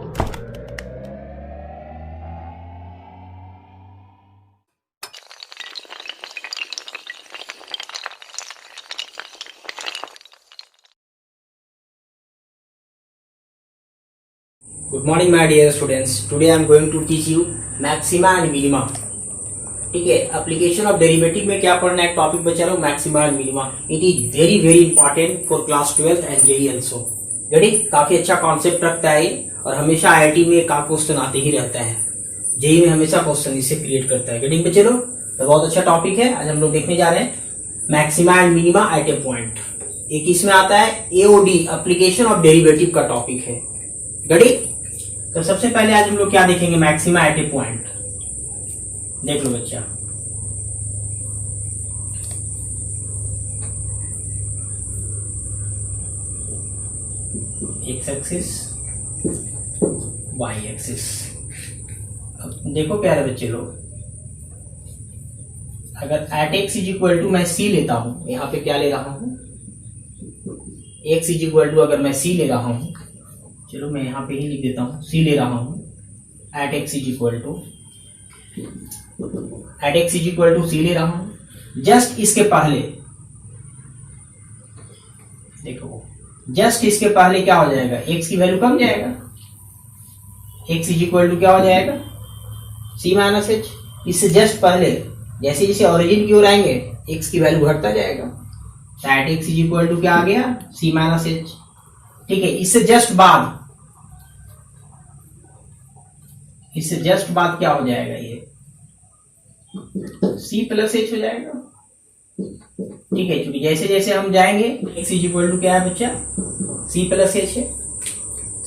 Good morning my dear students. Today I am going to teach you maxima and minima. ठीक है, application of derivative में क्या पढ़ना है, टॉपिक बचा रहा हूँ maxima and minima. It is very very important for class 12 and JEE also. Ready, काफी अच्छा कॉन्सेप्ट रखता है और हमेशा आईआईटी में का क्वेश्चन आते ही रहता है. जेई में हमेशा क्वेश्चन इससे क्रिएट करता है. रेडी बच्चे लोग, तो बहुत अच्छा टॉपिक है. आज हम लोग देखने जा रहे हैं maxima and minima at a point. एक इसमें आता है एओडी, एप्लीकेशन ऑफ डेरिवेटिव का टॉपिक है. रेडी, तो सबसे पहले आज हम लोग क्या देखेंगे, मैक्सिमा एट ए पॉइंट. देख लो बच्चा, एक्स एक्सिस वाई एक्सिस. अब देखो प्यारे बच्चे लोग, अगर at x is equal to मैं सी लेता हूं, यहां पे क्या ले रहा हूं, एक्स इज इक्वल टू अगर मैं सी ले रहा हूं, चलो मैं यहां पे ही लिख देता हूं, सी ले रहा हूं. At x is equal to c ले रहा हूं. जस्ट इसके पहले देखो, जस्ट इसके पहले क्या हो जाएगा, एक्स की वैल्यू कम जाएगा. एक्स इज इक्वल टू क्या हो जाएगा, सी माइनस एच. इससे जस्ट पहले जैसे जैसे ओरिजिन की ओर आएंगे एक्स की वैल्यू घटता जाएगा. At x is equal to क्या आ गया, सी माइनस एच. ठीक है, इससे जस्ट बाद क्या हो जाएगा, ये सी प्लस एच हो जाएगा. ठीक है, क्योंकि जैसे जैसे हम जाएंगे एक्स इज इक्वल टू क्या है बच्चा, सी प्लस एच है.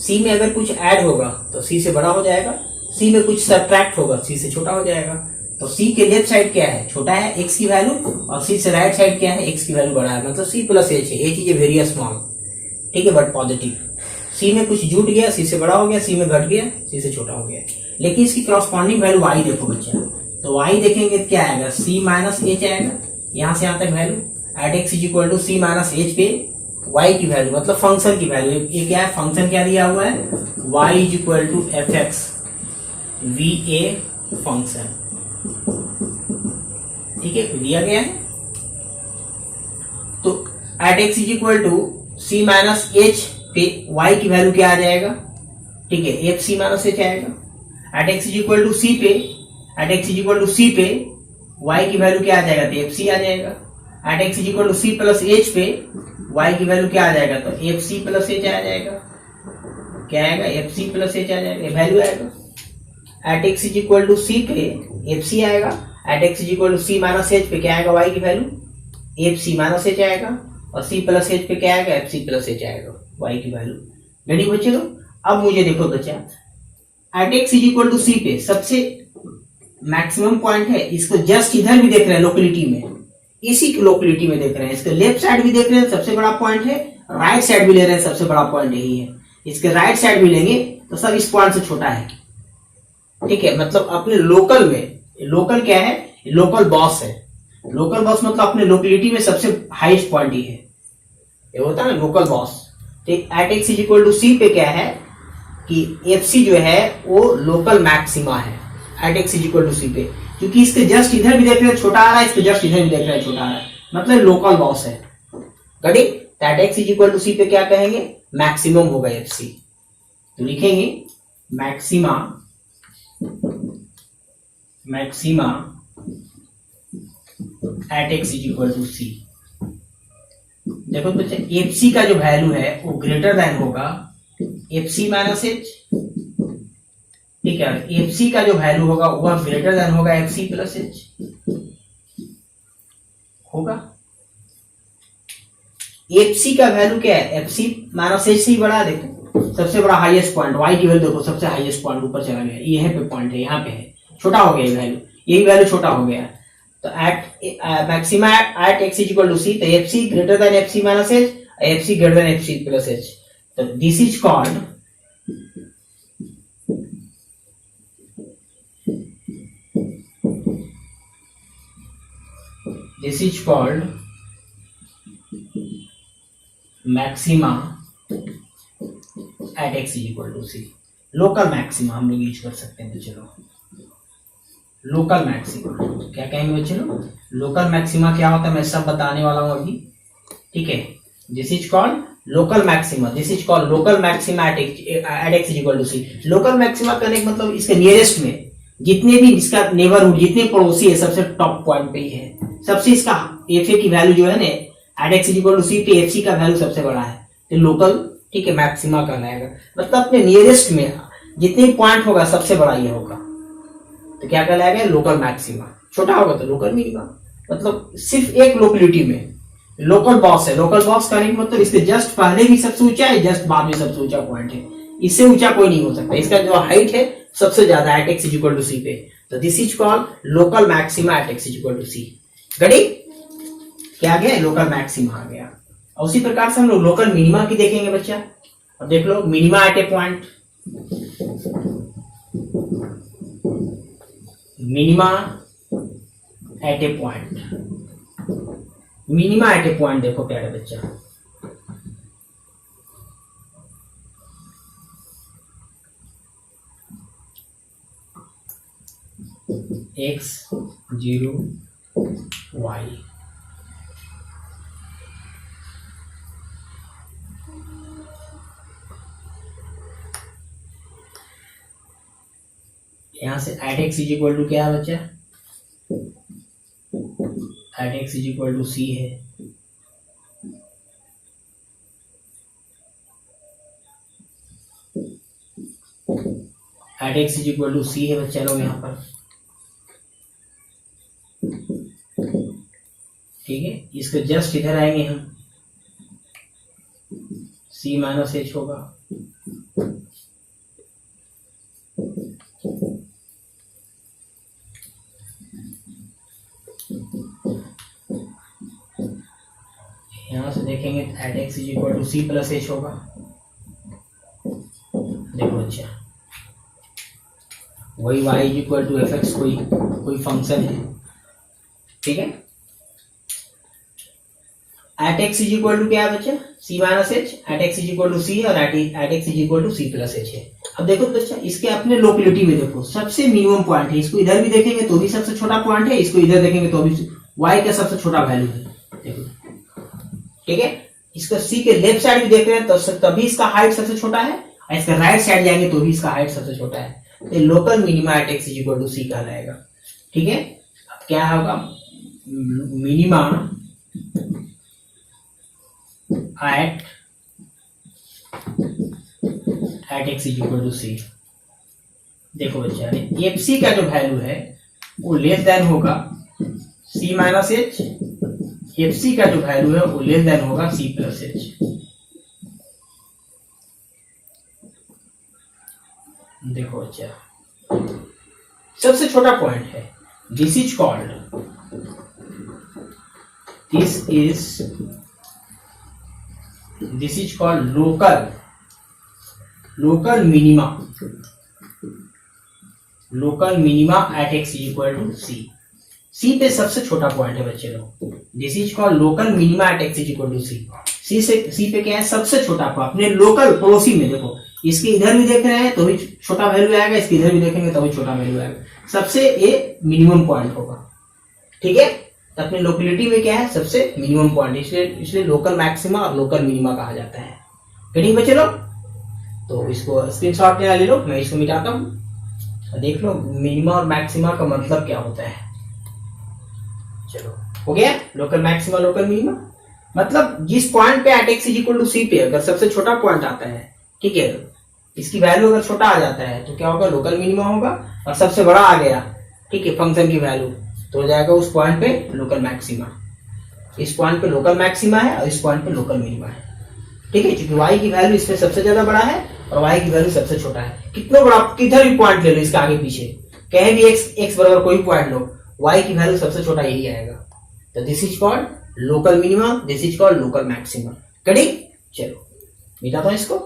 सी में अगर कुछ ऐड होगा तो सी से बड़ा हो जाएगा, सी में कुछ सब्ट्रैक्ट होगा सी से छोटा हो जाएगा. तो सी के लेफ्ट साइड क्या है, छोटा है एक्स की वैल्यू, और सी से राइट साइड क्या है, एक्स की वैल्यू बड़ा है. मतलब सी प्लस एच है. H is a very small. ठीक है, बट पॉजिटिव. सी में कुछ जुट गया, सी से बड़ा हो गया, सी में घट गया, सी से छोटा हो गया. लेकिन इसकी क्रॉसपॉन्डिंग वैल्यू वाई देखो बच्चा, तो वाई देखेंगे क्या आएगा, सी माइनस एच आएगा. यहां से यहां तक value at x is equal to c minus h पे वाई की वैल्यू, मतलब फंक्शन की वैल्यू. ये क्या है, फंक्शन क्या दिया हुआ है, y is equal to f x be a function. ठीक है, दिया गया है. तो at x is equal to c minus h पे वाई की वैल्यू क्या आ जाएगा, ठीक है, एफ सी माइनस एच आएगा. At x is equal to c पे वाई की वैल्यू क्या आ जाएगा, तो एफ सी आ जाएगा. At x is equal to c plus h पे वाई की वैल्यू क्या आ जाएगा, तो एफ सी प्लस एच आ जाएगा. क्या आएगा, एफ सी प्लस एच आ जाएगा, वैल्यू आएगा. At x is equal to c पे एफ सी आएगा. At x is equal to c minus h पे क्या आएगा, वाई की value f c minus h आएगा, और सी प्लस एच पे क्या आएगा, एफ सी प्लस एच आएगा, वाई की वैल्यू. रेडी बच्चे लोग, अब मुझे देखो बच्चा, at x is equal to c पे सबसे मैक्सिमम पॉइंट है, इसको जस्ट इधर भी देख रहे हैं लोकेलिटी में, इसी लोकेलिटी में देख रहे हैं. इसके लेफ्ट साइड भी देख रहे हैं, सबसे बड़ा पॉइंट है. राइट साइड भी ले रहे हैं, सबसे बड़ा पॉइंट यही है. इसके राइट साइड भी लेंगे तो सब इस पॉइंट से छोटा है. ठीक है, मतलब अपने लोकल में, लोकल क्या है, लोकल बॉस है. लोकल बॉस मतलब अपने लोकेलिटी में सबसे हाईएस्ट पॉइंट ही है, ये होता है ना लोकल बॉस. ठीक, at x is equal to c पे क्या है कि एफ सी जो है वो लोकल मैक्सिमा है at x is equal to c पे. क्योंकि इसके जस्ट इधर भी देख रहे हैं छोटा आ रहा है, इसके जस्ट इधर भी देख रहे हैं छोटा आ रहा है, मतलब लोकल बॉस है. गड़ी, at x is equal to c पे क्या कहेंगे, मैक्सिमम होगा एफ सी. तो लिखेंगे maxima at x is equal to c. देखो बच्चे, एफ सी का जो वैल्यू है वो ग्रेटर देन होगा एफ सी माइनस एच. ठीक है, एफ सी का जो वैल्यू होगा वह ग्रेटर देन होगा एफ सी प्लस एच होगा. एफ सी का वैल्यू क्या है, एफ सी माइनस एच से ही बड़ा. देखो सबसे बड़ा हाईएस्ट पॉइंट वाई की वैल्यू देखो, सबसे हाईएस्ट पॉइंट ऊपर चला गया, ये पे पॉइंट है, यहाँ पे है, छोटा हो गया ये वैल्यू, यही वैल्यू छोटा हो गया. तो at maxima at x is equal to c, तो f c greater than f c minus h, f c greater than f c plus h. तो this is called maxima at x is equal to c. Local maxima हम लोग use कर सकते हैं। चलो local maxima क्या कहेंगे बच्चे लोग? लोकल मैक्सिमा क्या होता है मैं सब बताने वाला हूं अभी, ठीक है। This is called local maxima, this is called local maxima at x is equal to c. Local maxima करने का मतलब इसके नियरेस्ट में जितने भी इसका नेबरहुड जितने पड़ोसी है सबसे टॉप पॉइंट पे ही है, सबसे इसका एफ ए की वैल्यू जो है ना at x is equal to c पे एफ सी का वैल्यू सबसे बड़ा है, तो लोकल, ठीक है, मैक्सिमा कहलाएगा। मतलब अपने नियरेस्ट में जितने पॉइंट होगा सबसे बड़ा ये होगा, तो क्या कहलाएगा? Local maxima. छोटा होगा तो लोकल मिनिमा। मतलब सिर्फ एक लोकेलिटी में लोकल बॉक्स है। लोकल बॉक्स करने का मतलब इसके जस्ट पहले भी सबसे ऊंचा है, जस्ट बाद में सबसे ऊंचा पॉइंट है, इससे ऊंचा कोई नहीं हो सकता। इसका जो हाइट है सबसे ज्यादा at x is equal to c पे, तो this is called local maxima at x is equal to c. गड़ी क्या आ गया? लोकल मैक्सिमा आ गया। और उसी प्रकार से हम लोग लोकल मिनिमा की देखेंगे बच्चा। अब देख लो minima at a point, minima at a point, minima at a point देखो प्यारे बच्चा, एक्स 0 वाई, यहां से at x is equal to क्या है बच्चा? At x is equal to c है, at x is equal to c है बच्चा लोग यहाँ पर, ठीक है। इसके जस्ट इधर आएंगे हम, सी माइनस एच होगा, यहां से देखेंगे at x is equal to c plus h होगा। देखो अच्छा, वही y is equal to f x कोई फंक्शन है, ठीक है। At x is equal to क्या है बच्चा? C minus h, at x is equal to c और at x is equal to c plus h है। अब देखो बच्चा इसके अपने लोकेलिटी में देखो सबसे मिनिमम पॉइंट है, इसको इधर भी देखेंगे तो भी सबसे छोटा पॉइंट है, इसको इधर देखेंगे तो भी y का सबसे छोटा वैल्यू है, देखो, ठीक है। इसका सी के लेफ्ट साइड भी देख रहे हैं तो तभी इसका हाइट सबसे छोटा है, और इसका राइट साइड जाएंगे तो भी इसका हाइट सबसे छोटा है, तो local minima at x is equal to c कहलाएगा, ठीक है। अब क्या होगा? Minima at x is equal to c. देखो बच्चा एफ सी का जो वैल्यू है वो लेस देन होगा सी माइनस एच, एफ सी का जो वैल्यू है वो लेस देन होगा सी प्लस एच। देखो बच्चा सबसे छोटा पॉइंट है, this is called local minima at x is equal to c. C पे सबसे छोटा पॉइंट है बच्चे लोग, this is called local minima at x is equal to c. C पे क्या है? सबसे छोटा पॉइंट अपने लोकल पड़ोसी में। देखो इसके इधर भी देख रहे हैं तो भी छोटा वैल्यू आएगा, इसके इधर भी देखेंगे तो भी छोटा वैल्यू आएगा, सबसे ये मिनिमम पॉइंट होगा, ठीक है। तो अपनी लोकेलिटी में क्या है? सबसे मिनिमम पॉइंट, इसलिए लोकल मैक्सिमा और लोकल मिनिमा कहा जाता है। गेटिंग बच्चे लोग? तो इसको स्क्रीनशॉट ले लो, मैं इसको मिटाता हूं, देख लो मिनिमा और मैक्सिमा का मतलब क्या होता है। चलो हो गया लोकल मैक्सिमा लोकल मिनिमा, मतलब जिस पॉइंट पे at x is equal to c पे अगर सबसे छोटा पॉइंट आता है, ठीक है, इसकी वैल्यू अगर छोटा आ जाता है तो क्या होगा? लोकल मिनिमा होगा, और सबसे बड़ा आ गया, ठीक है, फंक्शन की वैल्यू तो हो जाएगा उस पॉइंट पे लोकल मैक्सिमा। इस पॉइंट पे लोकल मैक्सिमा है और इस पॉइंट पे लोकल मिनिमा है, ठीक है, क्योंकि y की वैल्यू इसमें सबसे ज्यादा बड़ा है और y की वैल्यू सबसे छोटा है। कितना बड़ा किधर भी पॉइंट ले लो इसके आगे पीछे, कहीं भी x बराबर कोई पॉइंट लो, y की वैल्यू सबसे छोटा यही आएगा। तो this is called local minima, this is called local maxima. Correct? चलो मिटाता हूं इसको।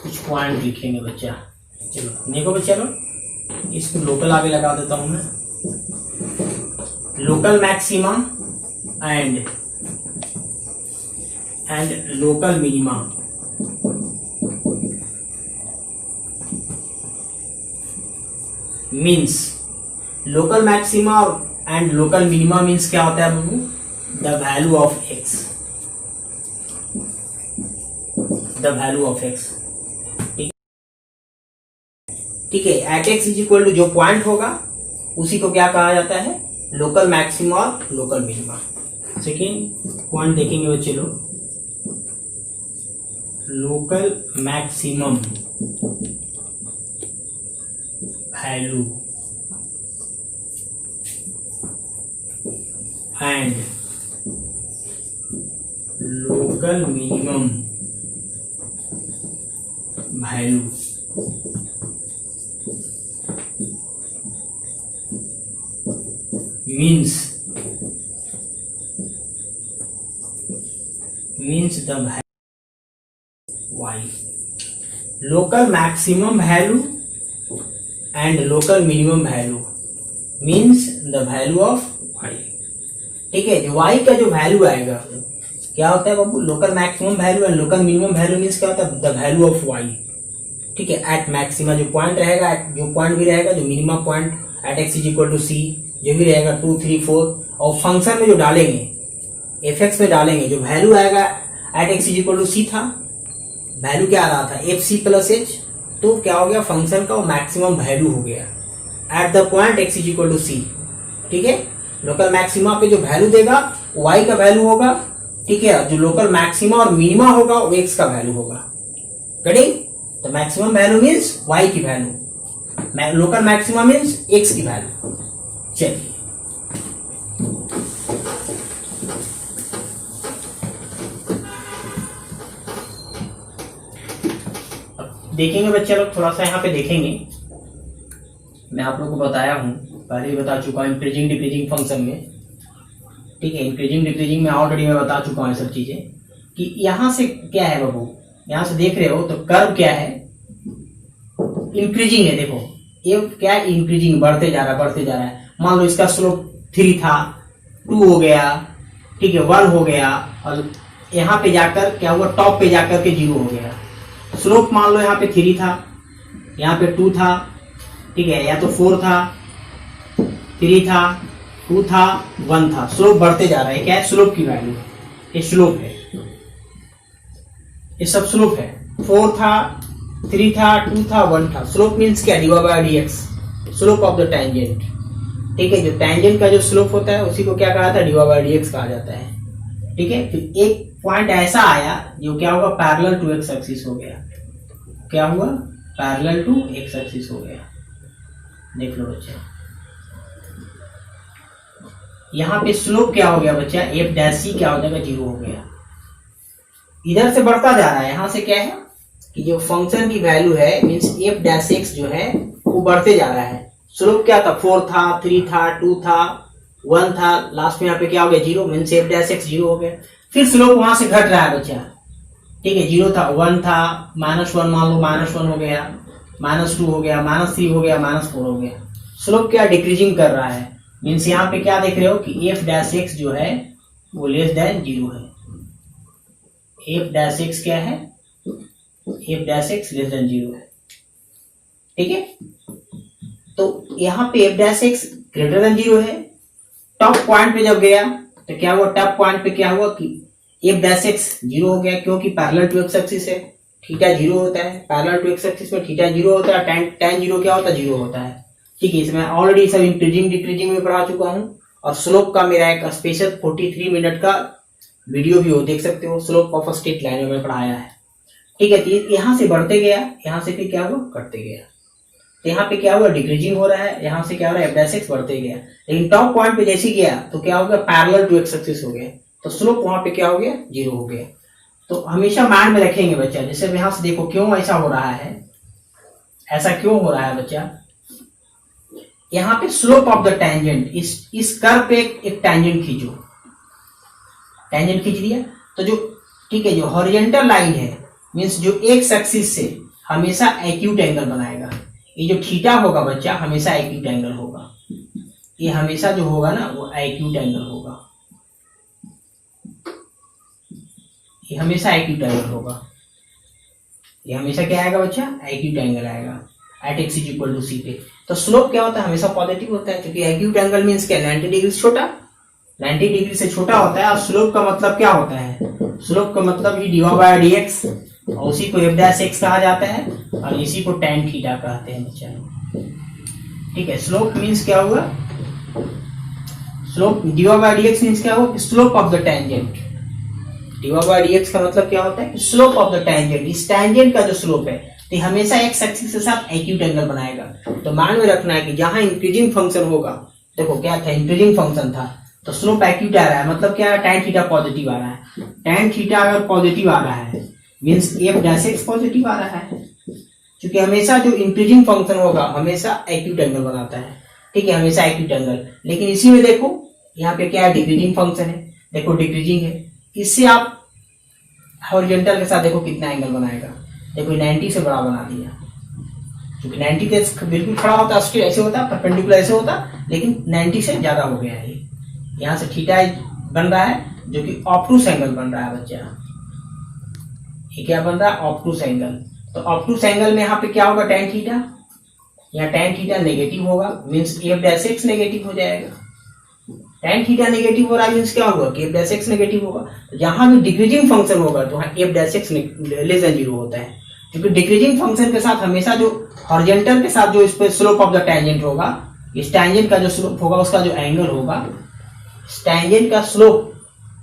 कुछ पॉइंट लिखेंगे बच्चा। चलो देखो बच्चा लोग इसको लोकल आगे लगा देता हूं मैं, local maxima and local minima means local maxima and local minima means क्या होता है बाबू, the value of x, the value of x. ठीक है, at x is equal to जो पॉइंट होगा उसी को क्या कहा जाता है, लोकल मैक्सिमा और लोकल मिनिमा। सेकेंड पॉइंट देखेंगे बच्चे लोग, local maximum value and local minimum value means the value y, local maximum value and local minimum value means the value of y। ठीक है, जो y का जो वैल्यू आएगा क्या होता है बाबू, local maximum value and local minimum value means क्या होता है, द वैल्यू ऑफ y। ठीक है, एट मैक्सिमा जो पॉइंट रहेगा, जो पॉइंट भी रहेगा, जो minimum point at x is equal to c जो भी रहेगा 2, 3, 4, और फंक्शन में जो डालेंगे एफ एक्स में डालेंगे, जो वैल्यू आएगा at x is equal to c था, वैल्यू क्या आ रहा था एफ सी प्लस एच, तो क्या हो गया फंक्शन का मैक्सिमम वैल्यू हो गया at the point x is equal to c. ठीक है, लोकल मैक्सिमा पे जो वैल्यू देगा वाई का वैल्यू होगा। ठीक है, जो लोकल मैक्सिमा और मिनिमा होगा वो एक्स का वैल्यू होगा। गेटिंग, तो मैक्सिमम वैल्यू मीन्स वाई की value, local maxima means x की वैल्यू। चलिए देखेंगे बच्चे लोग, थोड़ा सा यहाँ पे देखेंगे। मैं आप लोगों को बताया हूँ, पहले ही बता चुका हूँ इंक्रीजिंग डिक्रीजिंग फंक्शन में। ठीक है, इंक्रीजिंग डिक्रीजिंग में ऑलरेडी मैं बता चुका हूँ सब चीजें, कि यहाँ से क्या है बाबू, यहाँ से देख रहे हो तो कर्व क्या है, इंक्रीजिंग है। देखो ये क्या है, इंक्रीजिंग, बढ़ते जा रहा है, बढ़ते जा रहा है। मान लो इसका स्लोप 3 था, 2 हो गया, ठीक है 1 हो गया, और यहाँ पे जाकर क्या हुआ, टॉप पे जाकर के 0 हो गया। स्लोप मान लो यहाँ पे 3 था, यहाँ पे 2 था, ठीक है, या तो 4 था, 3 था, 2 था, 1 था, स्लोप बढ़ते जा रहा है। क्या है, स्लोप की वैल्यू, ये स्लोप है, ये सब स्लोप है। 4 था, 3 था, 2 था, 1 था। स्लोप मीन्स क्या, dy by dx, slope of the tangent. ठीक है, जो टेंजेंट का जो स्लोप होता है उसी को क्या कहा था, dy बाय dx कहा जाता है। ठीक है, फिर एक पॉइंट ऐसा आया जो क्या होगा, पैरेलल टू एक्स एक्सिस हो गया। क्या हुआ, पैरेलल टू एक्स एक्सिस हो गया। देख लो बच्चा, यहाँ पे स्लोप क्या हो गया बच्चा, एफ डैश सी क्या हो जाएगा, 0 हो गया। इधर से बढ़ता जा रहा है, यहाँ से क्या है कि जो फंक्शन की वैल्यू है मीन्स एफ डैश एक्स जो है वो बढ़ते जा रहा है। स्लोप क्या था, 4 था, 3 था, 2 था, 1 था, लास्ट में यहाँ पे क्या हो गया, 0, मीन्स एफ डैश एक्स 0 हो गया। फिर स्लोप वहां से घट रहा है बच्चा। ठीक है, 0 था, 1 था, -1 मान लो, -1 हो गया, -2 हो गया, -3 हो गया, -4 हो गया। स्लोप क्या डिक्रीजिंग कर रहा है, मीन्स यहाँ पे क्या देख रहे हो कि एफ डैश एक्स जो है वो लेस देन 0 है। एफ डैश एक्स क्या है, f dash x less than 0 है। ठीक है, तो यहाँ पे F dash x greater than 0 है। टॉप पॉइंट पे जब गया तो क्या हुआ, टॉप पॉइंट पे क्या हुआ कि एफ डैश एक्स 0 हो गया, क्योंकि पैरेलल टू एक्स एक्सिस है, थीटा 0 होता है। पैरेलल टू एक्स एक्सिस में थीटा 0 होता है, tan 0 क्या होता है, 0 होता है। ठीक है, इसमें ऑलरेडी सब इंक्रीजिंग डिक्रीजिंग में पढ़ा चुका हूँ, और स्लोप का मेरा एक स्पेशल 43 मिनट का वीडियो भी हो, देख सकते हो, slope of a straight line में पढ़ाया है। ठीक है, तो यहाँ से बढ़ते गया, यहाँ से फिर क्या हुआ, घटते गया। तो यहाँ पे क्या हुआ, डिक्रीजिंग हो रहा है, यहाँ से क्या हो रहा है, एफ डैश एक्स बढ़ते गया। लेकिन टॉप पॉइंट पे जैसे गया तो क्या हो गया, पैरेलल टू एक्स एक्सिस हो गया, तो स्लोप वहां पे क्या हो गया, 0 हो गया। तो हमेशा माइंड में रखेंगे बच्चा, जैसे यहाँ से देखो क्यों ऐसा हो रहा है, ऐसा क्यों हो रहा है बच्चा, यहाँ पे स्लोप ऑफ द टेंजेंट, इस कर्व पे एक टेंजेंट खींचो, टेंजेंट खींच दिया तो जो, ठीक है, जो हॉरिजॉन्टल लाइन है मीन्स जो एक्स एक्सिस से हमेशा एक्यूट एंगल बनाएगा, ये जो थीटा होगा बच्चा हमेशा एक्यूट एंगल होगा, ये हमेशा जो होगा ना वो एक्यूट एंगल होगा, ये हमेशा एक्यूट एंगल होगा, ये हमेशा क्या आएगा बच्चा, एक्यूट एंगल आएगा at x is equal to c पे। तो स्लोप क्या होता है, हमेशा पॉजिटिव होता है, क्योंकि एक्यूट एंगल मीन्स क्या, 90 डिग्री से छोटा, 90 डिग्री से छोटा होता है। और स्लोप का मतलब क्या होता है, स्लोप का मतलब ये डी बाय डी एक्स, और उसी को एफ डैश एक्स कहा जाता है, और इसी को tan थीटा कहते हैं बच्चा। ठीक है, स्लोप मीन्स क्या हुआ, slope d by d x means क्या हुआ, slope of the tangent. D by d x का मतलब क्या होता है, स्लोप ऑफ द टेंजेंट। इस टेंजेंट का जो स्लोप है तो हमेशा एक्स एक्सिस के साथ एक्यूट एंगल बनाएगा। तो मान में रखना है कि जहां इंक्रीजिंग फंक्शन होगा, देखो क्या था, इंक्रीजिंग फंक्शन था, तो स्लोप एक्यूट आ रहा है, मतलब क्या है, tan थीटा पॉजिटिव आ रहा है। tan थीटा अगर पॉजिटिव आ रहा है means f dash x positive आ रहा है, क्योंकि हमेशा जो इंक्रीजिंग फंक्शन होगा हमेशा एक्यूट एंगल बनाता है। ठीक है, हमेशा एक्यूट एंगल। लेकिन इसी में देखो यहाँ पे क्या है, डिक्रीजिंग फंक्शन है, देखो डिक्रीजिंग है, इससे आप हॉरिजॉन्टल के साथ देखो कितना एंगल बनाएगा, देखो 90 से बड़ा बना दिया, क्योंकि 90 के बिल्कुल खड़ा होता है, ऐसे होता है, परपेंडिकुलर ऐसे होता, लेकिन 90 से ज्यादा हो गया है। यहाँ से थीटा बन रहा है जो कि ऑब्टूस एंगल बन रहा है बच्चा, ये क्या बन रहा है, ऑब्टूस एंगल। तो ऑब्टूस एंगल में यहाँ पे क्या होगा, tan थीटा, यहाँ tan थीटा नेगेटिव होगा, means f dash x negative हो जाएगा। tan थीटा नेगेटिव हो रहा है मीन्स क्या होगा, कि एफ डैश एक्स नेगेटिव होगा। तो जहां भी डिक्रीजिंग फंक्शन होगा तो वहाँ F dash x less than 0 होता है, क्योंकि डिक्रीजिंग फंक्शन के साथ हमेशा जो हॉरिजॉन्टल के साथ जो इस पे स्लोप ऑफ द टेंजेंट होगा, इस टेंजेंट का जो स्लोप होगा उसका जो एंगल होगा, टेंजेंट का स्लोप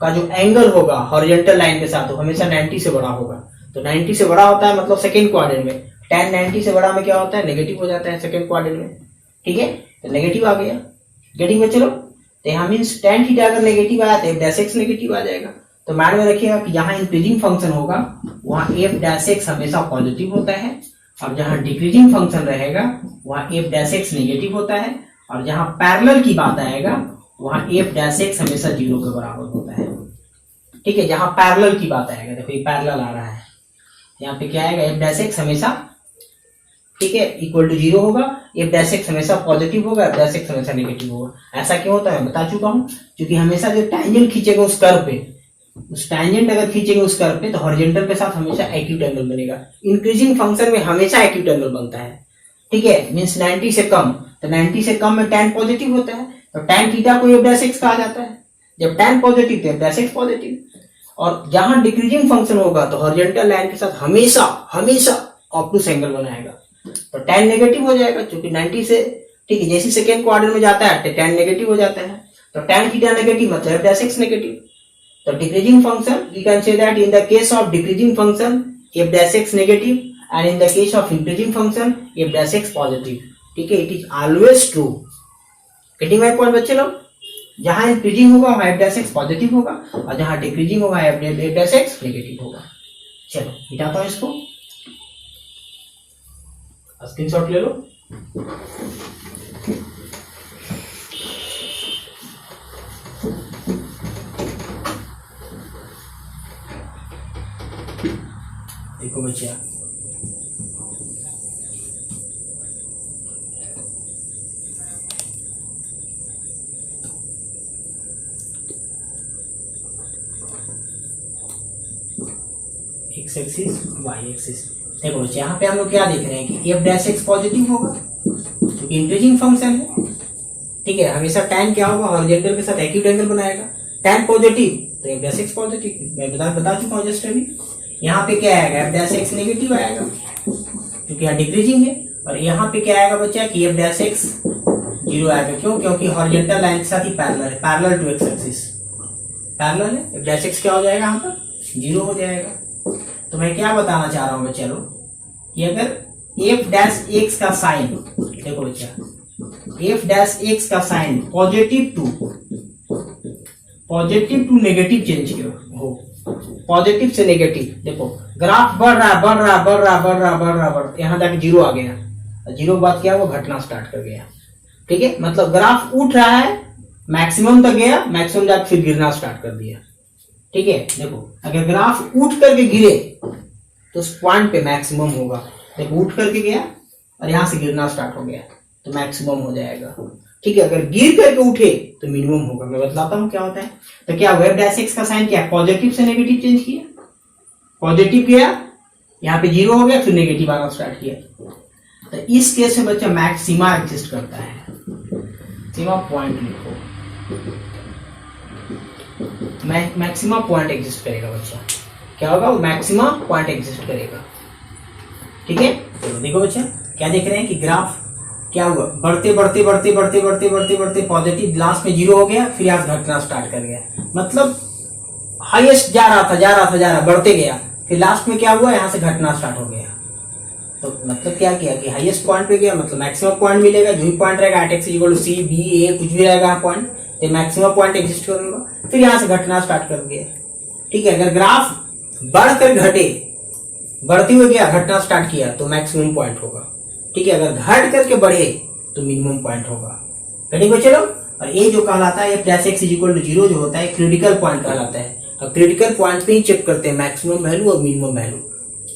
का जो एंगल होगा हॉरिजॉन्टल लाइन के साथ वो हमेशा 90 से बड़ा होगा। तो 90 से बड़ा होता है मतलब सेकंड क्वाड्रेंट में, tan 90 से बड़ा में क्या होता है, नेगेटिव हो जाता है सेकंड क्वाड्रेंट में। ठीक है, तो नेगेटिव आ गया, गेटिंग में चलो। तो यहाँ मीन्स tan थीटा अगर नेगेटिव आया तो एफ डैश एक्स नेगेटिव आ जाएगा। तो मान में रखिएगा कि जहां इंक्रीजिंग फंक्शन होगा वहां एफ डैश एक्स हमेशा पॉजिटिव होता है, और जहां डिक्रीजिंग फंक्शन रहेगा वहां एफ डैश एक्स नेगेटिव होता है, और जहां पैरेलल की बात आएगा वहां एफ डैश एक्स हमेशा 0 के बराबर होता है। ठीक है, जहां पैरेलल की बात आएगा, देखो ये पैरेलल आ रहा है, यहाँ पे क्या आएगा, एफ डैश एक्स हमेशा, ठीक है, इक्वल टू 0 होगा, एफ डैश एक्स हमेशा पॉजिटिव होगा, एफ डैश एक्स हमेशा नेगेटिव होगा। ऐसा क्यों होता है बता चुका हूं, क्योंकि हमेशा जो टेंजेंट खींचेगा उस कर्व पे, उस टेंजेंट अगर खींचेंगे उस कर्व पे तो हॉरिजॉन्टल के साथ हमेशा एक्यूट एंगल बनेगा। इंक्रीजिंग फंक्शन में हमेशा एक्यूट एंगल बनता है। ठीक है, मीन्स 90 से कम, तो 90 से कम में tan पॉजिटिव होता है, तो tan थीटा को एफ डैश एक्स कहा जाता है। जब tan पॉजिटिव तो एफ डैश एक्स पॉजिटिव, और जहां डिक्रीजिंग फंक्शन होगा तो हॉरिजॉन्टल लाइन के साथ हमेशा हमेशा ऑब्टूस एंगल बनाएगा। तो tan नेगेटिव हो जाएगा, क्योंकि 90 से, ठीक है, जैसे सेकेंड क्वाड्रेंट में जाता है तो tan नेगेटिव हो जाता है, तो tan थीटा नेगेटिव मतलब एफ डैश एक्स नेगेटिव। तो decreasing function we can say that in the case of decreasing function f dash x negative, and in the case of increasing function f dash x positive. ठीक है, it is always true. Getting my point बच्चे लोग, जहां increasing होगा वहां F dash x positive होगा, और जहां डिक्रीजिंग होगा एफ डैश एक्स नेगेटिव होगा। चलो मिटाता हूं इसको, स्क्रीनशॉट ले लो। देखो बच्चा, एक्स एक्सिस वाई एक्सिस, देखो बच्चे यहाँ पे हम लोग क्या देख रहे हैं कि एफ डैश एक्स पॉजिटिव होगा क्योंकि इंक्रीजिंग फंक्शन है। ठीक है, हमेशा tan क्या होगा, हॉरिजॉन्टल के साथ एक्यूट एंगल बनाएगा। tan पॉजिटिव तो एफ डैश एक्स पॉजिटिव, मैं बता चुका हूँ जस्ट अभी। यहाँ पे क्या आएगा, एफ डैश एक्स नेगेटिव आएगा क्योंकि यहाँ डिक्रीजिंग है, और यहाँ पे क्या आएगा बच्चा कि एफ डैश एक्स 0 आएगा। क्यों, क्योंकि हॉरिजॉन्टल लाइन के साथ ही पैरेलल है, parallel to x axis parallel है, एफ डैश एक्स क्या हो जाएगा, यहाँ पर 0 हो जाएगा। तो मैं क्या बताना चाह रहा हूं बच्चा लोग कि अगर एफ डैश एक्स का साइन, देखो बच्चा, एफ डैश एक्स का sign positive to negative change हो, पॉजिटिव से नेगेटिव, देखो ग्राफ बढ़ रहा, यहां तक 0 आ गया, 0 के बाद क्या वो घटना स्टार्ट कर गया। ठीक है, मतलब ग्राफ उठ रहा है, मैक्सिमम तक गया, मैक्सिमम जाकर फिर गिरना स्टार्ट कर दिया। ठीक है, देखो अगर ग्राफ उठ करके गिरे तो उस पॉइंट पे मैक्सिमम होगा। देखो उठ करके गया और यहाँ से गिरना स्टार्ट हो गया तो मैक्सिमम हो जाएगा। ठीक है, अगर गिर करके उठे तो मिनिमम होगा। मैं बतलाता हूँ क्या होता है। तो क्या हुआ, f' का साइन क्या है, पॉजिटिव से नेगेटिव चेंज किया, पॉजिटिव गया यहाँ पे 0 हो गया, फिर नेगेटिव आना स्टार्ट किया। तो इस केस में बच्चा मैक्सिमा एग्जिस्ट करता है। सीमा पॉइंट लिखो, मैक्सिमा पॉइंट एग्जिस्ट करेगा बच्चा। क्या होगा, मैक्सिमा पॉइंट एग्जिस्ट करेगा। ठीक है, तो देखो बच्चा क्या देख रहे हैं कि ग्राफ क्या हुआ, बढ़ते बढ़ते बढ़ते बढ़ते बढ़ते बढ़ते बढ़ते पॉजिटिव, लास्ट में 0 हो गया, फिर यहाँ घटना स्टार्ट कर गया। मतलब हाईएस्ट जा रहा था, बढ़ते गया, फिर लास्ट में क्या हुआ, यहाँ से घटना स्टार्ट हो गया। तो मतलब क्या किया कि हाईएस्ट पॉइंट पे गया, मतलब मैक्सिमम पॉइंट मिलेगा। जो भी पॉइंट रहेगा at x equal to c b a कुछ भी रहेगा पॉइंट, तो मैक्सिमम पॉइंट एग्जिस्ट करूंगा, फिर यहाँ से घटना स्टार्ट कर गया। ठीक है, अगर ग्राफ बढ़कर घटे, बढ़ते हुए गया, घटना स्टार्ट किया तो मैक्सिमम पॉइंट होगा। ठीक है, अगर घट करके बढ़े तो मिनिमम पॉइंट होगा। ठीक है चलो, और ये जो कहलाता है f' इक्वल टू 0 जो होता है क्रिटिकल पॉइंट कहलाता है। अब क्रिटिकल पॉइंट पे ही चेक करते हैं मैक्सिमम वैल्यू और मिनिमम वैल्यू।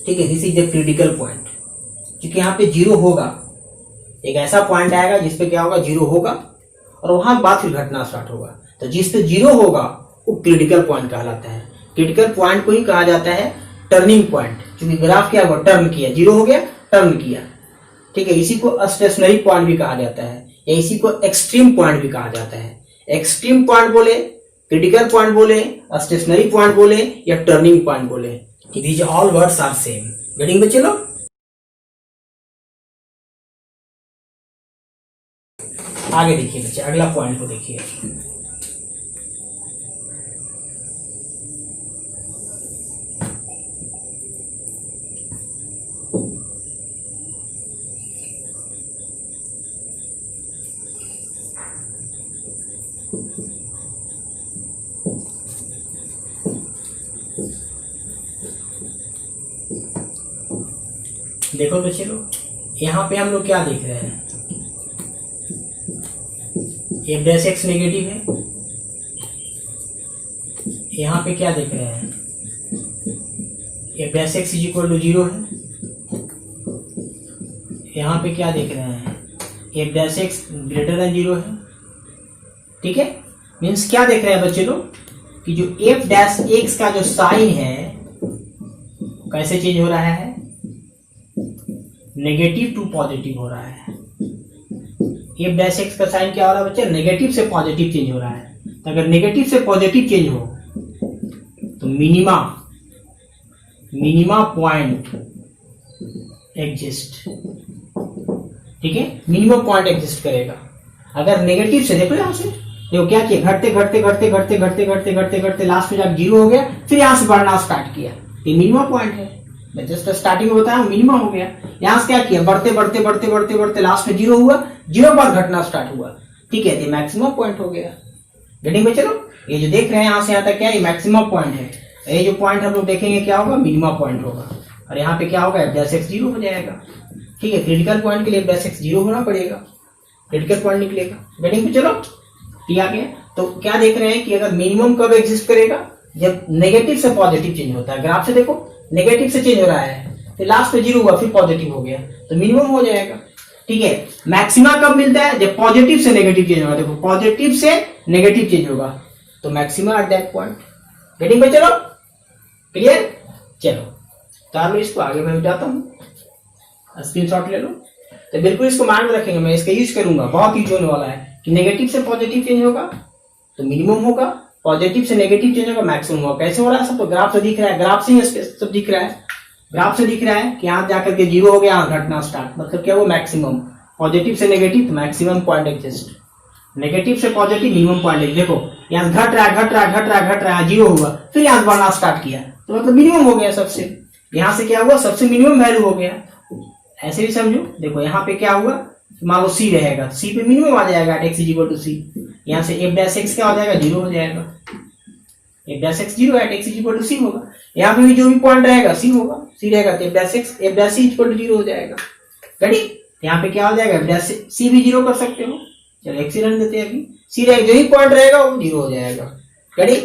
ठीक है, this is the critical point. क्योंकि यहाँ पे 0 होगा, एक ऐसा पॉइंट आएगा जिसपे क्या होगा, 0 होगा और वहां बाद फिर घटना स्टार्ट होगा। तो जिस पे 0 होगा वो क्रिटिकल पॉइंट कहलाता है। क्रिटिकल पॉइंट को ही कहा जाता है टर्निंग पॉइंट, क्योंकि ग्राफ क्या हुआ, टर्न किया, 0 हो गया, टर्न किया। ठीक है, इसी को स्टेशनरी पॉइंट भी कहा जाता है, या इसी को एक्सट्रीम पॉइंट भी कहा जाता है। एक्सट्रीम पॉइंट बोले, क्रिटिकल पॉइंट बोले, स्टेशनरी पॉइंट बोले या टर्निंग पॉइंट बोले, these all words are same. Getting बच्चे लोग? आगे देखिए बच्चे, अगला पॉइंट को देखिए। देखो बच्चे लोग, यहाँ पे हम लोग क्या देख रहे हैं, f' नेगेटिव है। यहाँ पे क्या देख रहे हैं, f' इक्वल टू 0 है। यहाँ पे क्या देख रहे हैं, f' ग्रेटर देन 0 है। ठीक है, मीन्स क्या देख रहे हैं बच्चे लोग कि जो f' का जो साइन है कैसे चेंज हो रहा है, नेगेटिव टू पॉजिटिव हो रहा है। f' का साइन क्या हो रहा है बच्चे, नेगेटिव से पॉजिटिव चेंज हो रहा है। तो अगर नेगेटिव से पॉजिटिव चेंज हो तो मिनिमा पॉइंट एग्जिस्ट। ठीक है, मिनिमम पॉइंट एग्जिस्ट करेगा। अगर नेगेटिव से, देखो यहां से देखो क्या किया, घटते घटते घटते घटते घटते घटते घटते घटते लास्ट में जब 0 हो गया, फिर यहां से बढ़ना स्टार्ट किया, ये मिनिमम पॉइंट है। मैं जस्ट स्टार्टिंग में बताया मिनिमम हो गया। यहां से क्या किया, बढ़ते बढ़ते बढ़ते बढ़ते बढ़ते लास्ट में 0 हुआ, 0 पर घटना स्टार्ट हुआ। ठीक है, तो मैक्सिमम पॉइंट हो गया। गेटिंग में? चलो, ये जो देख रहे हैं यहां से यहां तक क्या है, मैक्सिमम पॉइंट है। ये जो पॉइंट हम लोग देखेंगे क्या होगा, मिनिमम पॉइंट होगा। और यहाँ पे क्या होगा, f' 0 हो जाएगा। ठीक है, क्रिटिकल पॉइंट के लिए f' 0 होना पड़ेगा, क्रिटिकल पॉइंट निकलेगा। गेटिंग में? चलो, ठीक आ गया। तो क्या देख रहे हैं कि अगर मिनिमम कब एग्जिस्ट करेगा, जब नेगेटिव से पॉजिटिव चेंज होता है। ग्राफ से देखो, नेगेटिव से चेंज हो रहा है, फिर लास्ट में 0 हुआ, फिर पॉजिटिव हो गया, तो मिनिमम हो जाएगा। ठीक है, मैक्सिमा कब मिलता है, जब पॉजिटिव से नेगेटिव चेंज होगा। देखो, पॉजिटिव से नेगेटिव चेंज होगा तो maxima at that point. Getting पे? चलो, क्लियर? चलो, तो आप इसको आगे मैं जाता हूं, स्क्रीनशॉट ले लो। तो बिल्कुल इसको माइंड में रखेंगे, मैं इसका यूज करूंगा, बहुत यूज होने वाला है कि नेगेटिव से पॉजिटिव चेंज होगा तो मिनिमम होगा, पॉजिटिव से नेगेटिव चेंज होगा मैक्सिमम होगा। कैसे हो रहा है, सब तो ग्राफ से दिख रहा है, ग्राफ से ही सब दिख रहा है। ग्राफ से दिख रहा है कि यहां जाकर के 0 हो गया, यहां घटना स्टार्ट, मतलब क्या वो मैक्सिमम। पॉजिटिव से नेगेटिव तो मैक्सिमम पॉइंट एग्जिस्ट, नेगेटिव से पॉजिटिव मिनिमम पॉइंट एग्जिस्ट। देखो यहाँ घट रहा है, घट रहा है, घट रहा है, घट रहा है, 0 हुआ, फिर यहाँ बढ़ना स्टार्ट किया तो मतलब मिनिमम हो गया सबसे। यहाँ से क्या हुआ, सबसे मिनिमम वैल्यू हो गया। ऐसे भी समझो, देखो यहाँ पे क्या हुआ, मान लो C रहेगा, C पे मिनिमम आ जाएगा x इक्वल टू C। यहाँ से f' क्या हो जाएगा, 0 हो जाएगा, f' 0 है, x इक्वल टू C होगा। यहाँ पे भी जो भी पॉइंट रहेगा C होगा, C रहेगा तो f' इक्वल टू 0 हो जाएगा। रेडी? यहाँ पे क्या हो जाएगा, C भी 0 कर सकते हो, चलो x रन देते हैं अभी। C रहेगा, जो ही पॉइंट रहेगा वो 0 हो जाएगा। रेडी?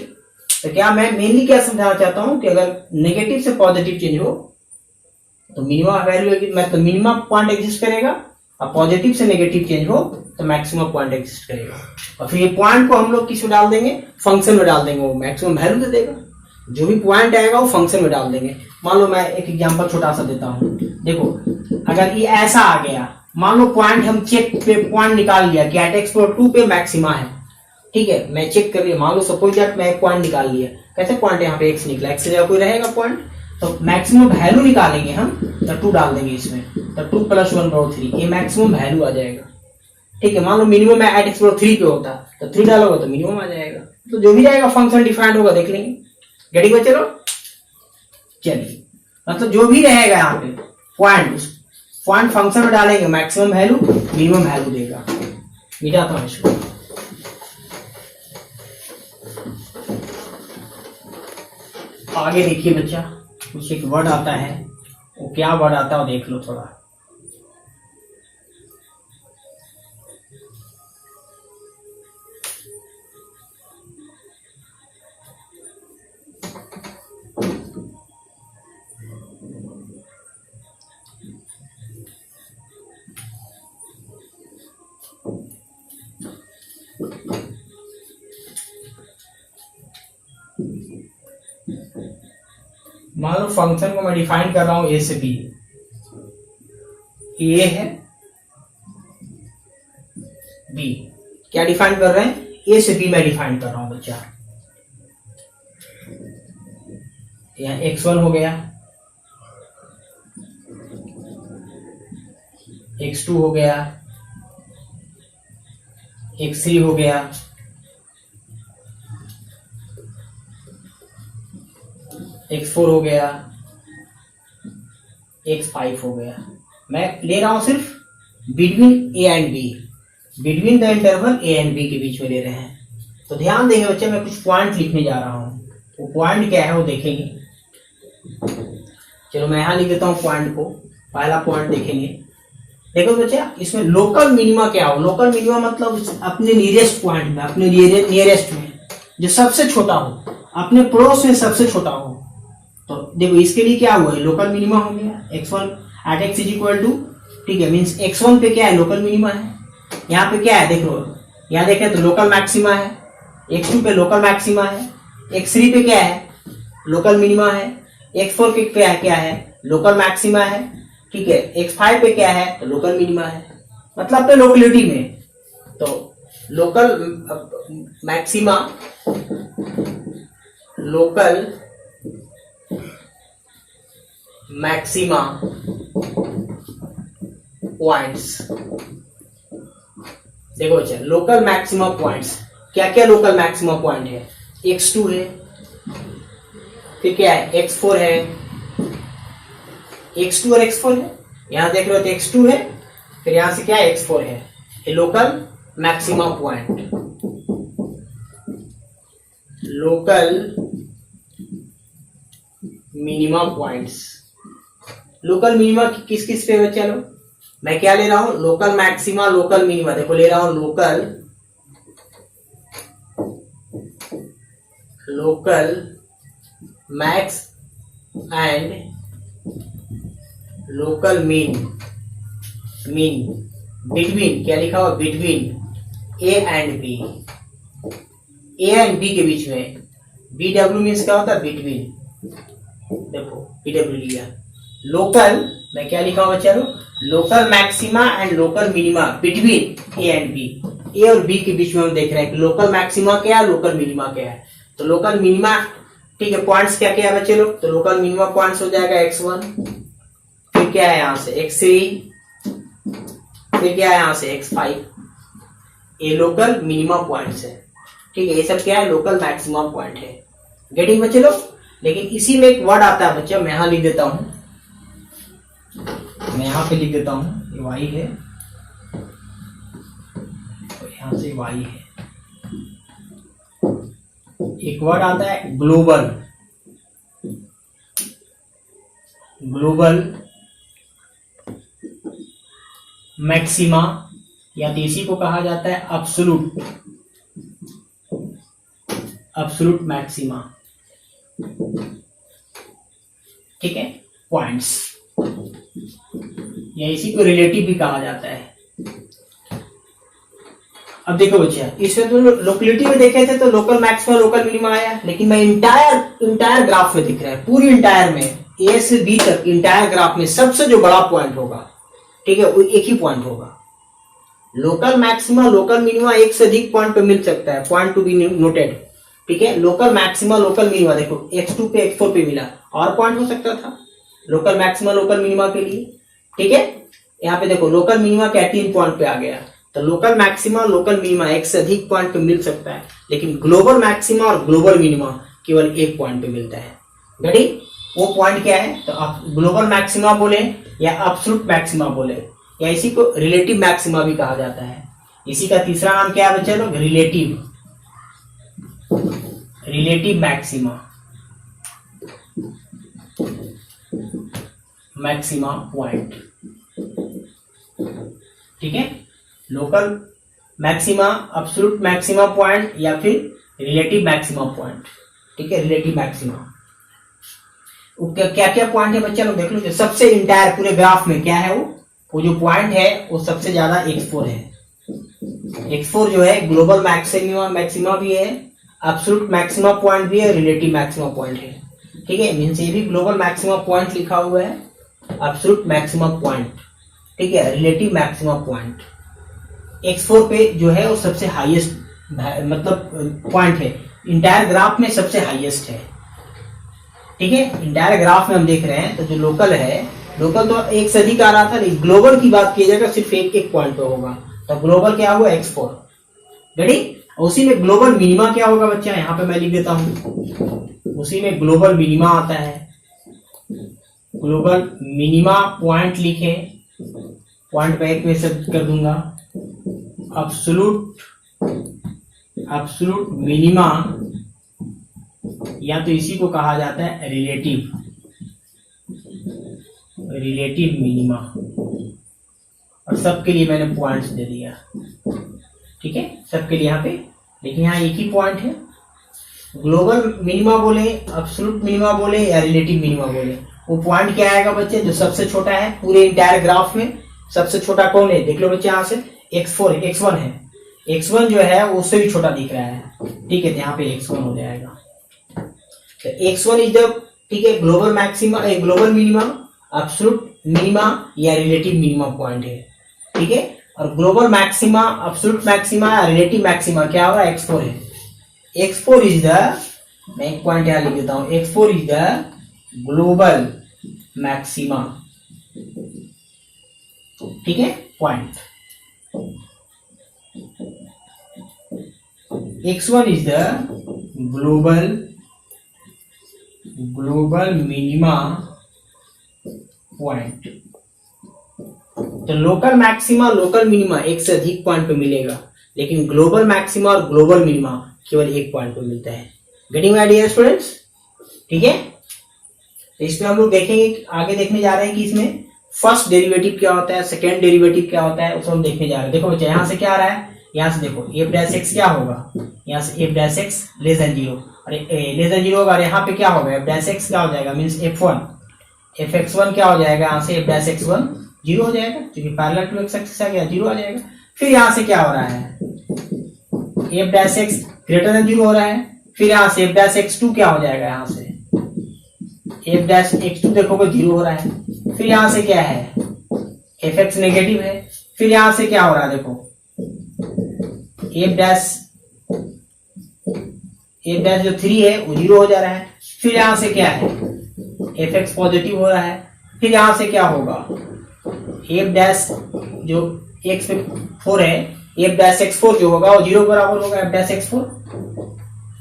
तो क्या मैं मेनली क्या समझाना चाहता हूं कि अगर नेगेटिव से पॉजिटिव चेंज हो तो मिनिमम वैल्यू मतलब मिनिमम पॉइंट एग्जिस्ट करेगा, और पॉजिटिव से नेगेटिव चेंज हो तो मैक्सिमम पॉइंट एग्जिस्ट करेगा। और फिर ये पॉइंट को हम लोग किस में डाल देंगे, फंक्शन में डाल देंगे, वो मैक्सिमम वैल्यू दे देगा। जो भी पॉइंट आएगा वो फंक्शन में डाल देंगे। मान लो मैं एक एग्जांपल छोटा सा देता हूँ, देखो अगर ये ऐसा आ गया, मान लो पॉइंट हम चेक पे पॉइंट निकाल लिया कि एट एक्स पावर 2 पे मैक्सिमा है, ठीक है, मैं चेक कर लिया, मान लो सपोज दैट मैं एक पॉइंट निकाल लिया, कैसे पॉइंट यहाँ पे एक्स निकला, एक्स से जगह कोई रहेगा पॉइंट, तो मैक्सिमम वैल्यू निकालेंगे हम, तो 2 डाल देंगे इसमें, तो 2 + 1 = 3, ये मैक्सिमम वैल्यू आ जाएगा। ठीक है, मान लो मिनिमम एट एक्स पावर 3 पे होता तो 3 डालोगे तो मिनिमम आ जाएगा। तो जो भी जाएगा फंक्शन डिफाइंड होगा, देख लेंगे। गेटिंग में, चलो चलिए, मतलब जो भी रहेगा यहाँ पे पॉइंट फंक्शन में डालेंगे, मैक्सिमम वैल्यू मिनिमम वैल्यू देगा। मिटाता हूं इसको। आगे देखिए बच्चा, कुछ एक वर्ड आता है, वो क्या वर्ड आता है वो देख लो थोड़ा। मान लो फंक्शन को मैं डिफाइन कर रहा हूं ए से बी, ए है बी, क्या डिफाइन कर रहे हैं, ए से बी मैं डिफाइन कर रहा हूं बच्चा। यहाँ x1 हो गया, x2 हो गया, x3 हो गया, x4 हो गया, x5 हो गया। मैं ले रहा हूं सिर्फ between a and b, between the interval a and b के बीच में ले रहे हैं। तो ध्यान देंगे बच्चे, मैं कुछ पॉइंट लिखने जा रहा हूं, वो पॉइंट क्या है वो देखेंगे। चलो मैं यहां लिख देता हूं पॉइंट को, पहला पॉइंट देखेंगे। देखो बच्चा, इसमें लोकल मिनिमा क्या हो, लोकल मिनिमा मतलब अपने नियरेस्ट पॉइंट में, अपने नियरेस्ट में जो सबसे छोटा हो, अपने पड़ोस में सबसे छोटा हो। तो देखो इसके लिए क्या हुआ है, लोकल मिनिमा हो गया x1 eight x equal to, ठीक है, मीन्स x1 पे क्या है, लोकल मिनिमा है। यहाँ पे क्या है, देखो यहाँ देखें तो लोकल मैक्सिमा है, x2 पे लोकल मैक्सिमा है, x3 पे क्या है, लोकल मिनिमा है, x4 पे क्या है, लोकल मैक्सिमा है, ठीक है, x5 पे क्या है, तो लोकल मिनिमा है, मतलब अपने लोकेलिटी में। तो local maxima, local maxima points, देखो अच्छा, लोकल मैक्सिमा पॉइंट्स क्या क्या, लोकल मैक्सिमा पॉइंट है, x2 है, फिर क्या है, x4 है, x2 और x4 है, यहां देख रहे हो तो x2 है, फिर यहां से क्या है, x4 है, ये local maxima point, local minima points. Local minima किस किस पे बच्चा लो, मैं क्या ले रहा हूं, लोकल मैक्सिमा, लोकल मिनिमा, देखो ले रहा हूं local max and local min between, क्या लिखा हुआ, between a and b, a and b के बीच में। बी डब्ल्यू मीन्स क्या होता है, बिटवीन, देखो बी डब्ल्यू लिया। लोकल मैं क्या लिखा हुआ बच्चा, local maxima and local minima between a and b, a और बी के बीच में हम देख रहे हैं कि लोकल मैक्सिमा क्या है, लोकल मिनिमा क्या है। तो लोकल मिनिमा, ठीक है, पॉइंट्स क्या क्या है बच्चे लोग, तो लोकल मिनिमा पॉइंट्स हो जाएगा x1, फिर क्या है यहाँ से x3, फिर क्या है यहाँ से x5, ये लोकल मिनिमा पॉइंट्स है, ठीक है, ये सब क्या है, लोकल मैक्सिमा पॉइंट है। गेटिंग बच्चे लोग। लेकिन इसी में एक वर्ड आता है बच्चा, मैं यहां लिख देता हूं, मैं यहां पे लिख देता हूं, ये y है और यहां से y है। एक वर्ड आता है ग्लोबल, ग्लोबल मैक्सिमा, या तो इसी को कहा जाता है अब्सोल्यूट मैक्सिमा, ठीक है, पॉइंट्स। या इसी को रिलेटिव भी कहा जाता है। अब देखो बच्चा, इसमें तो लोकेलिटी में देखे थे तो लोकल मैक्सिमा लोकल मिनिमा आया, लेकिन मैं इंटायर ग्राफ में दिख रहा है, पूरी इंटायर में ए से बी तक इंटायर ग्राफ में सबसे जो बड़ा पॉइंट होगा, ठीक है, वो एक ही पॉइंट होगा। लोकल मैक्सिमा लोकल मिनिमा एक से अधिक पॉइंट पे मिल सकता है, पॉइंट टू बी नोटेड, ठीक है। लोकल मैक्सिमा लोकल मिनिमा देखो x2 पे x4 पे मिला, और पॉइंट हो सकता था लोकल मैक्सिमा लोकल मिनिमा के लिए, ठीक है। यहाँ पे देखो लोकल मिनिमा क्या 3 पॉइंट पे आ गया, तो लोकल मैक्सिमा लोकल मिनिमा एक से अधिक पॉइंट पे मिल सकता है, लेकिन ग्लोबल मैक्सिमा और ग्लोबल मिनिमा केवल एक पॉइंट पे मिलता है। रेडी, वो पॉइंट क्या है, तो आप ग्लोबल मैक्सिमा बोले या एब्सोल्यूट मैक्सिमा बोले, या इसी को रिलेटिव मैक्सिमा भी कहा जाता है। इसी का तीसरा नाम क्या है बच्चे लोग, रिलेटिव मैक्सिमा पॉइंट, ठीक है। Local maxima, absolute maxima point या फिर रिलेटिव मैक्सिमा पॉइंट, ठीक है। रिलेटिव मैक्सिमा क्या क्या पॉइंट है बच्चा लोग देख लो। सबसे इंटायर पूरे ग्राफ में क्या है, वो जो पॉइंट है वो सबसे ज्यादा x4 है। x4 जो है ग्लोबल मैक्सिमा भी है, एब्सोल्यूट मैक्सिमा पॉइंट भी है, रिलेटिव मैक्सिमा पॉइंट है, ठीक है। मींस ये भी ग्लोबल मैक्सिमा पॉइंट लिखा हुआ है, एब्सोल्यूट मैक्सिमा पॉइंट, ठीक है, रिलेटिव मैक्सिमा पॉइंट। x4 पे जो है वो सबसे हाईएस्ट मतलब पॉइंट है, इंटायर ग्राफ में सबसे हाईएस्ट है, ठीक है। इंटायर ग्राफ में हम देख रहे हैं तो जो लोकल है, लोकल तो एक से अधिक आ रहा था, लेकिन ग्लोबल की बात की जाएगा सिर्फ एक पॉइंट पे होगा, तो ग्लोबल क्या हुआ x4। रेडी, उसी में ग्लोबल मिनिमा क्या होगा बच्चा, यहाँ पे मैं लिख देता हूं, उसी में ग्लोबल मिनिमा आता है। ग्लोबल मिनिमा पॉइंट लिखे, पॉइंट पे एक में से कर दूंगा, एब्सोल्यूट मिनिमा, या तो इसी को कहा जाता है रिलेटिव मिनिमा, और सबके लिए मैंने पॉइंट्स दे दिया, ठीक है, सबके लिए यहाँ पे। लेकिन यहाँ एक ही पॉइंट है, ग्लोबल मिनिमा बोले, एब्सोल्यूट मिनिमा बोले या रिलेटिव मिनिमा बोले, वो पॉइंट क्या आएगा बच्चे, जो सबसे छोटा है पूरे इंटायर ग्राफ में। सबसे छोटा कौन है, देख लो बच्चे, यहाँ से x1 है, x1 जो है वो उससे भी छोटा दिख रहा है, ठीक है, तो यहाँ पे x1 हो जाएगा। तो x1 इज द, ठीक है, global maxima, global minima, absolute minima या रिलेटिव मिनिमा पॉइंट है, ठीक है। और ग्लोबल मैक्सिमा, एब्सोल्यूट मैक्सिमा या रिलेटिव मैक्सिमा क्या होगा, x4 है। x4 इज द, मैं एक पॉइंट यहाँ लिख देता हूं, x4 is the global maxima, ठीक है, point. x1 is the global minima point. तो लोकल मैक्सिमा लोकल मिनिमा एक से अधिक पॉइंट पे मिलेगा, लेकिन ग्लोबल मैक्सिमा और ग्लोबल मिनिमा केवल एक पॉइंट पे मिलता है। गेटिंग आइडिया स्टूडेंट्स, ठीक है। तो इसमें हम लोग देखेंगे, आगे देखने जा रहे हैं कि इसमें फर्स्ट डेरिवेटिव क्या होता है, सेकेंड डेरिवेटिव क्या होता है, उसको हम देखने जा रहे हैं। देखो बच्चा, यहाँ से क्या आ रहा है, यहाँ से देखो f' क्या होगा, यहाँ से f' लेस देन 0, और लेस देन 0 होगा, और यहाँ पे क्या होगा, f' क्या हो जाएगा, मीन्स f1, fx1 क्या हो जाएगा, यहाँ से f'(x1) 0 हो जाएगा, क्योंकि पैरेलल टू x एक्सिस आ गया, 0 आ जाएगा। फिर यहाँ से क्या हो रहा है, f' ग्रेटर देन 0 हो रहा है, फिर यहाँ से f'(x2) क्या हो जाएगा, यहाँ से f'(x2) देखोगे 0 हो रहा है। फिर यहाँ से क्या है, fx नेगेटिव है, फिर यहाँ से क्या हो रहा है, देखो f' जो 3 है वो 0 हो जा रहा है। फिर यहाँ से क्या है, fx पॉजिटिव हो रहा है। फिर यहाँ से क्या होगा, f' जो x पे 4 है, f'(x4) जो होगा वो 0 बराबर होगा, f'(x4)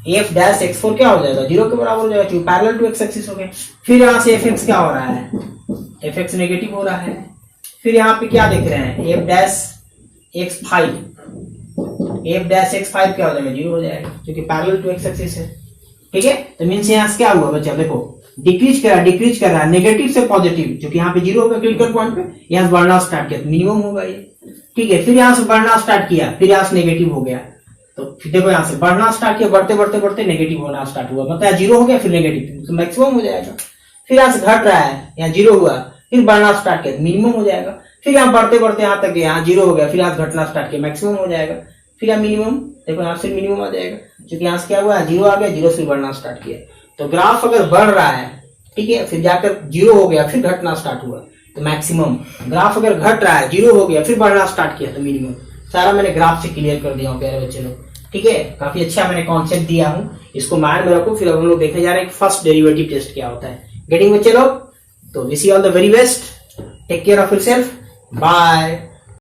f'(x4) क्या हो जाएगा, 0 के बराबर हो जाएगा, क्योंकि पैरेलल टू x एक्सिस हो गया। फिर यहाँ से fx क्या हो रहा है, fx नेगेटिव हो रहा है। फिर यहाँ पे क्या देख रहे हैं, f'(x5) क्या हो जाएगा, 0 हो जाएगा, क्योंकि पैरेलल टू x एक्सिस है, ठीक है। तो मींस यहाँ से क्या हुआ बच्चा, देखो डिक्रीज कर रहा है, नेगेटिव से पॉजिटिव, क्योंकि यहाँ पे 0 होगा क्रिटिकल पॉइंट पे, यहाँ से बढ़ना स्टार्ट किया तो मिनिमम होगा ये, ठीक है। फिर यहाँ से बढ़ना स्टार्ट किया, फिर यहाँ से नेगेटिव हो गया, तो फिर देखो यहाँ से बढ़ना स्टार्ट किया, बढ़ते नेगेटिव होना स्टार्ट हुआ, मतलब 0 हो गया, फिर नेगेटिव, तो मैक्सिमम हो जाएगा। फिर यहाँ से घट रहा है, यहाँ 0 हुआ, फिर बढ़ना स्टार्ट किया मिनिमम हो जाएगा। फिर यहाँ बढ़ते बढ़ते यहाँ तक गए, यहाँ 0 हो गया, फिर यहाँ घटना स्टार्ट किया मैक्सिमम हो जाएगा। फिर यहाँ मिनिमम, देखो यहाँ से मिनिमम आ जाएगा, क्योंकि यहाँ से क्या हुआ 0 आ गया, 0 से बढ़ना स्टार्ट किया। तो ग्राफ अगर बढ़ रहा है, ठीक है, फिर जाकर 0 हो गया, फिर घटना स्टार्ट हुआ तो मैक्सिमम। ग्राफ अगर घट रहा है, 0 हो गया, फिर बढ़ना स्टार्ट किया तो मिनिमम। सारा मैंने ग्राफ से क्लियर कर दिया हूँ प्यारे बच्चे लोग, ठीक है। काफी अच्छा मैंने कॉन्सेप्ट दिया हूँ, इसको माइंड में रखो। फिर अब हम लोग देखने जा रहे हैं फर्स्ट डेरिवेटिव टेस्ट क्या होता है। गेटिंग बच्चे लोग? तो wish you all the very best, take care of yourself, bye.